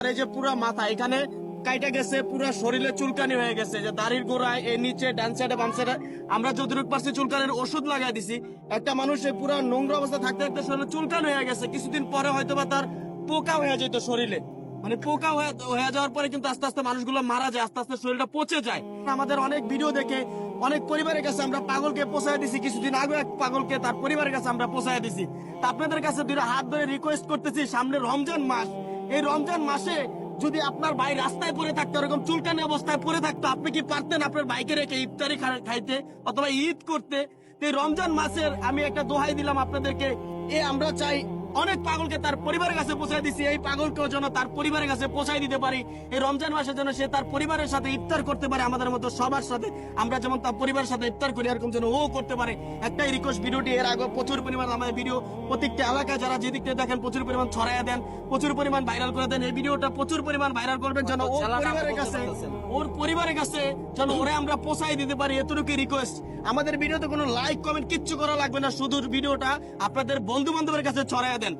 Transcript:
এই যে পুরা মাথা এখানে কাইটা গেছে, পুরা শরীরে চুলকানি হয়ে গেছে, যে দাড়ির গোড়ায় এর নিচে ডান সাইডে বাম সাইডে আমরা যতটুকু পারছি চুলকানির ওষুধ লাগাই দিছি। একটা মানুষের পুরা নোংরা অবস্থা থাকতে থাকতে শরীরে চুলকানি হয়ে গেছে, কিছুদিন পরে হয়তো বা তার পোকা হয়ে যেত শরীরে, মানে পোকা হয়ে যাওয়ার পরে কিন্তু আস্তে আস্তে মানুষগুলো মারা যায়, আস্তে আস্তে শরীরটা পচে যায়। আমাদের অনেক ভিডিও দেখে অনেক পরিবারের কাছে আমরা পাগলকে পৌঁছায় দিছি, কিছুদিন আগে এক পাগলকে তার পরিবারের কাছে আমরা পৌঁছায় দিছি। তা আপনাদের কাছে দুইটা হাত ধরে রিকোয়েস্ট করতেছি, সামনে রমজান মাস, এই রমজান মাসে যদি আপনার ভাই রাস্তায় পড়ে থাকতো, এরকম চুলকানি অবস্থায় পড়ে থাকতো, আপনি কি পারতেন আপনার বাইকে রেখে ইফতারি খাইতে অথবা ঈদ করতে? এই রমজান মাসের আমি একটা দোহাই দিলাম আপনাদেরকে, আমরা চাই অনেক পাগলকে তার পরিবারের কাছে পৌঁছায় দিছি, এই পাগলকেও যেন তার পরিবারের কাছে পৌঁছায় দিতে পারি। এই রমজান মাসে যেন সে তার পরিবারের সাথে ইফতার করতে পারে, আমাদের মতো সবার সাথে আমরা যেমন তার পরিবারের সাথে ইফতার করি, এরকম যেন ও করতে পারে। একটাই রিকোয়েস্ট, ভিডিওটি এর আগে প্রচুর পরিমাণ আমাদের ভিডিও প্রত্যেকটা এলাকায় যারা যেদিক থেকে দেখেন প্রচুর পরিমাণ ছড়াইয়া দেন, প্রচুর পরিমাণ ভাইরাল করে দেন। এই ভিডিওটা প্রচুর পরিমাণ ভাইরাল করবেন যেন ওর পরিবারের কাছে যেন ওরে আমরা পৌঁছাই দিতে পারি, এতটুকু রিকোয়েস্ট। আমাদের ভিডিওতে কোনো লাইক কমেন্ট কিচ্ছু করা লাগবে না, শুধু ভিডিওটা আপনাদের বন্ধু বান্ধবের কাছে ছড়াইয়া দেন।